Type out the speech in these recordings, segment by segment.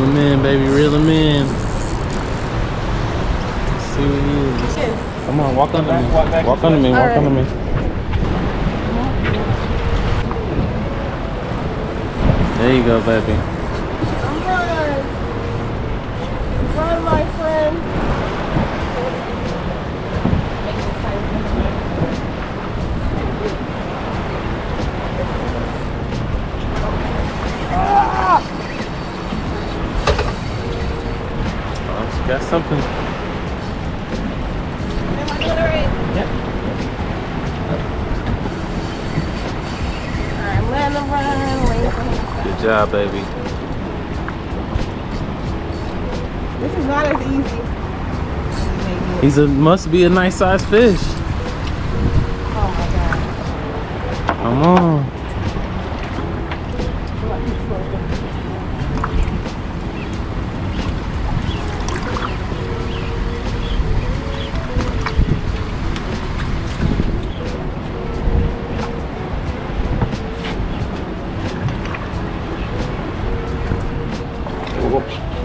Reel him in, baby, reel him in. Let's see what he is. Come on, walk under me. Walk under me, walk under me. There you go, baby. I'm running. Run, my friend. Oh, she got something. Am I doing it right? Yep. Alright, let him run. Wait for him. Good job, baby. This is not as easy. Must be a nice sized fish. Oh my god. Come on.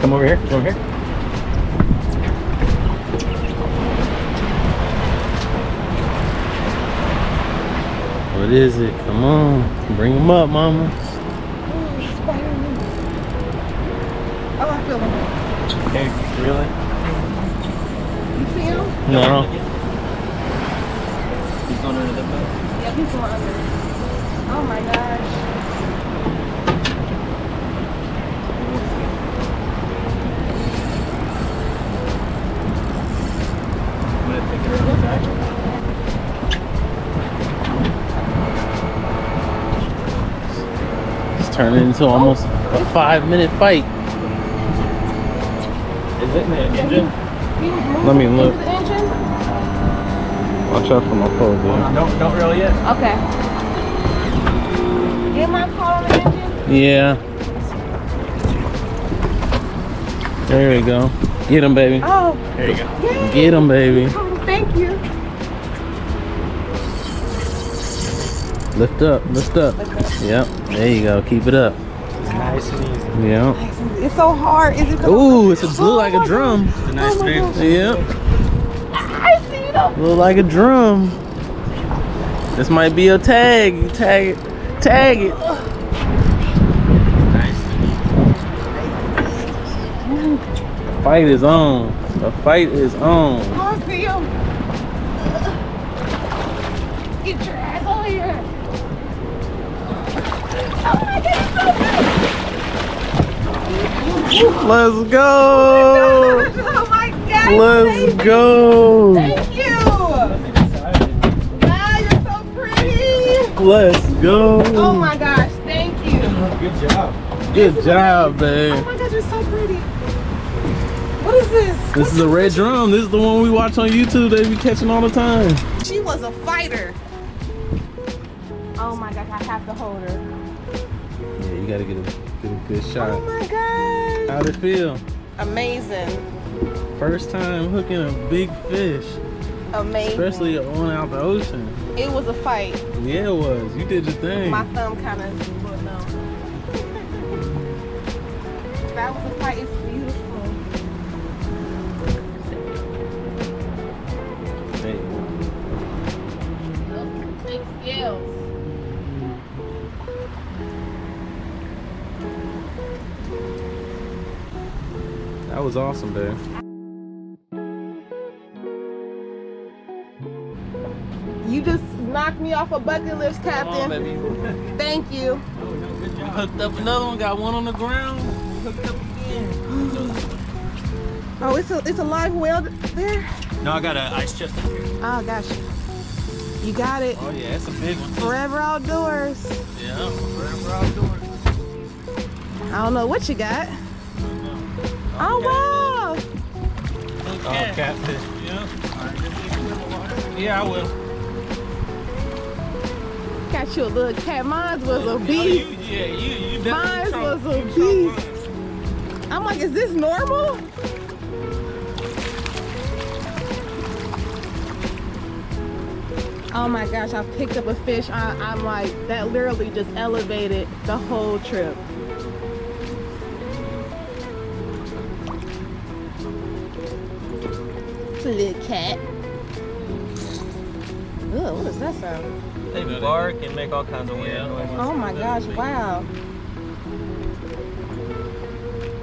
Come over here, come over here. What is it? Come on. Bring him up, mama. Oh, Spider-Man. Oh, I feel him. Hey, really? You see him? No. He's going under the boat. Yeah, he's going under. Oh my gosh. I'm gonna take it out. It's turning into almost a 5-minute fight. Is it in the engine? Let me look. The engine? Watch out for my phone, dude. Don't reel yet. Okay. Get my call on the engine? Yeah. There we go. Get him, baby. Oh. There you go. Yay. Get him, baby. Oh, thank you. Lift up, lift up. Yep. There you go. Keep it up. It's nice and easy. Yep. It's so hard. Is it? Ooh, it's blue like a drum. It's a nice fish. Yep. I see them. Look like a drum. This might be a tag. You tag it. Tag it. Nice and Fight is on. The fight is on. Oh, I see them. Get your ass over here. Oh my goodness, Let's go. oh my god. Let's go. Thank you. Wow, you're so pretty. Let's go. Oh my gosh, thank you. Good job. Good job, Oh babe. my gosh, you're so pretty. What is this? This is a red drum. This is the one we watch on YouTube. They be catching all the time. She was a fighter. Oh my gosh, I have to hold her. Yeah, you gotta get a good shot. Oh my gosh. How'd it feel? Amazing. First time hooking a big fish, Amazing. especially on out the ocean. It was a fight. Yeah, it was. You did your thing. My thumb kind of, but no. That was a fight. It's beautiful. Hey. Those are big scales. That was awesome, babe. You just knocked me off a bucket list, Captain. baby. Thank you. We hooked up another one. Got one on the ground. We hooked up again. Oh, it's a live whale there? No, I got an ice chest up here. Oh, gosh. You got it. Oh yeah, it's a big one. Forever Outdoors. Yeah, forever outdoors. I don't know what you got. Oh, wow. Oh, catfish. Yeah. Yeah, I will. Got you a little cat. Mine was a beast. You Mine definitely was a try beast. mine. I'm like, is this normal? Oh my gosh, I picked up a fish. I'm like, that literally just elevated the whole trip. a little cat. Ooh, what is that sound? They bark and make all kinds of weird noises. Oh my gosh, wow.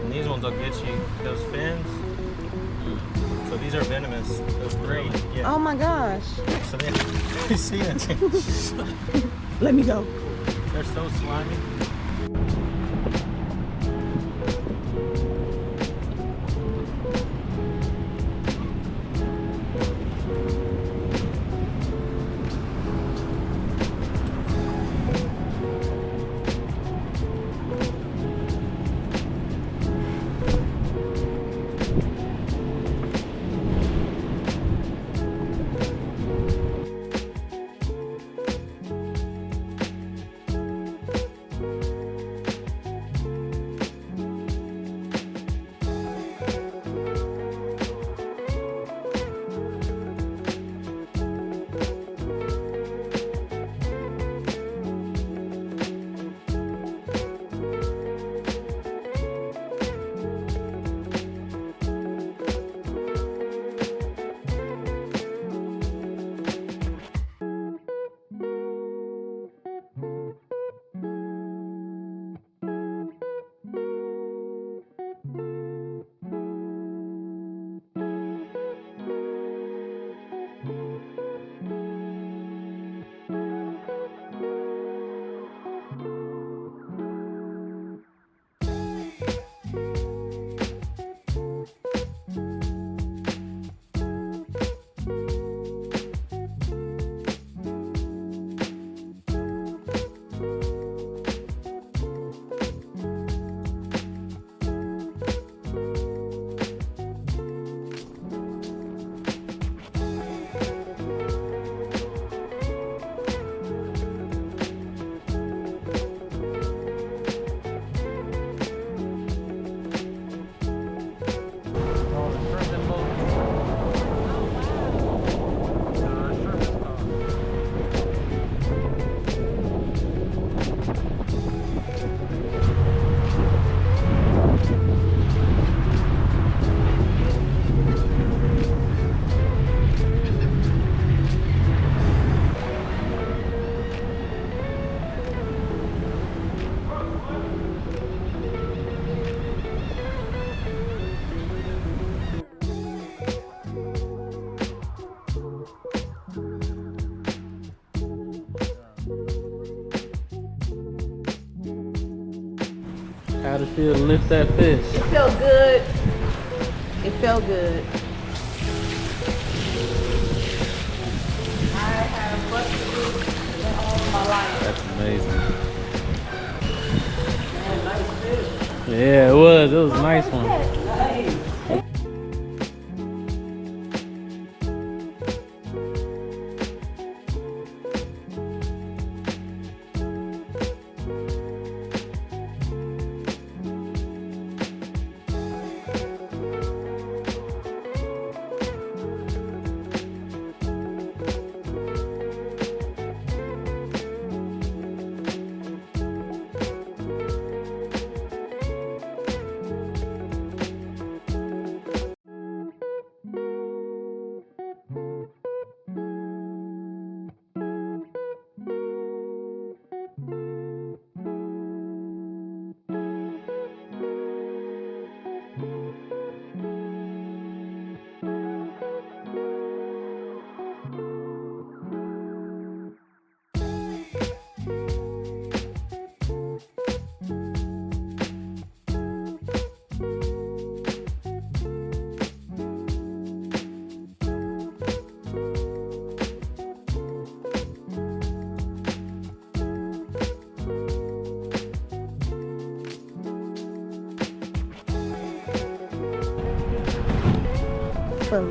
And these ones will get you those fins. So these are venomous. Those three. Yeah. Oh my gosh. So they you see it. Let me go. They're so slimy. How'd it feel to lift that fish? It felt good. It felt good. I have busted it in all my life. That's amazing. Man, nice fish. Yeah, it was. It was a nice one. Nice.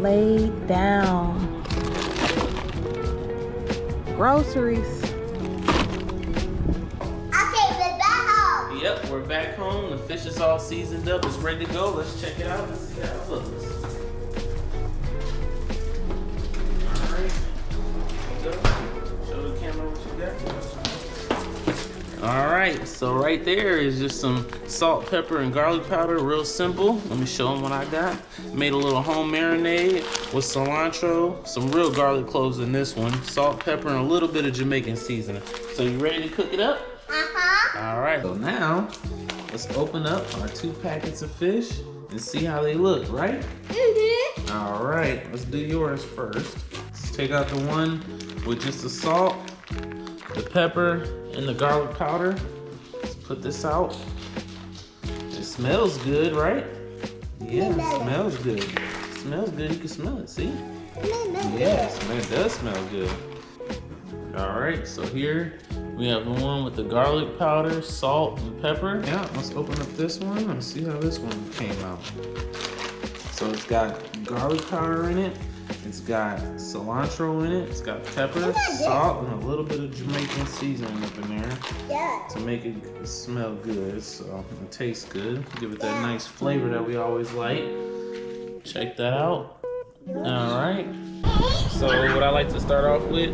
Laid down. Groceries. Okay, we're back home. Yep, we're back home. The fish is all seasoned up. It's ready to go. Let's check it out and see how it looks. Alright. Show the camera what you got. All right, so right there is just some salt, pepper, and garlic powder. Real simple. Let me show them what I got. Made a little home marinade with cilantro, some real garlic cloves in this one, salt, pepper, and a little bit of Jamaican seasoning. So you ready to cook it up? All right, so now let's open up our 2 packets of fish and see how they look, right? All right, let's do yours first. Let's take out the one with just the salt, the pepper, and the garlic powder. Let's put this out. It smells good, right? Yeah, it smells good. It smells good, you can smell it, see? Yes, it does smell good. All right, so here we have the one with the garlic powder, salt, and pepper. Yeah, let's open up this one and see how this one came out. So it's got garlic powder in it. It's got cilantro in it. It's got pepper, salt, and a little bit of Jamaican seasoning up in there to make it smell good. So it tastes good. Give it that nice flavor that we always like. Check that out. All right. So what I like to start off with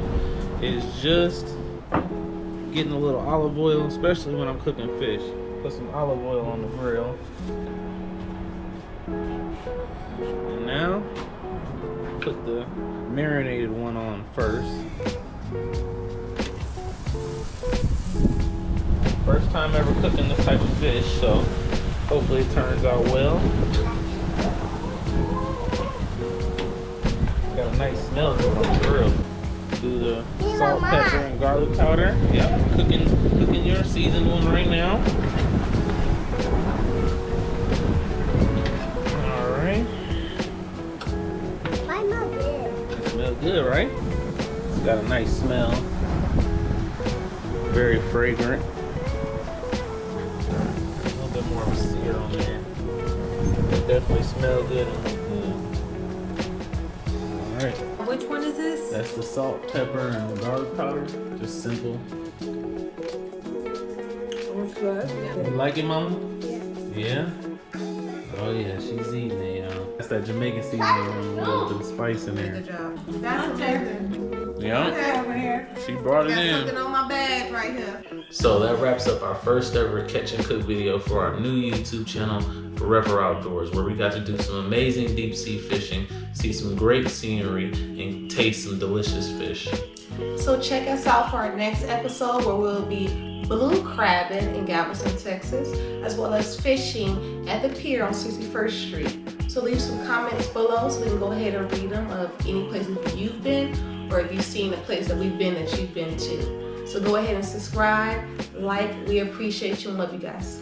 is just getting a little olive oil, especially when I'm cooking fish. Put some olive oil on the grill. And now, put the marinated one on first. First time ever cooking this type of fish, so hopefully it turns out well. Got a nice smell going on the grill. Do the salt, pepper, and garlic powder. Yep, cooking your seasoned one right now. All right. It smells good, right? It's got a nice smell. Very fragrant. A little bit more of a sear on there. It definitely smells good and look good. All right. Which one is this? That's the salt, pepper, and garlic powder. Just simple. Looks good. You like it, Mama? Yeah. Oh yeah, she's eating it, y'all. That's that Jamaican seasoning with a little bit of spice in there. Good job. That's amazing. Yeah. Okay, over here. She brought it Got in. something on my bag right here. So that wraps up our first ever catch and cook video for our new YouTube channel, 4EVER Outdoors, where we got to do some amazing deep sea fishing, see some great scenery, and taste some delicious fish. So check us out for our next episode where we'll be blue crabbing in Galveston, Texas, as well as fishing at the pier on 61st Street. So leave some comments below so we can go ahead and read them of any places you've been or if you've seen a place that we've been that you've been to. So go ahead and subscribe, like, we appreciate you and love you guys.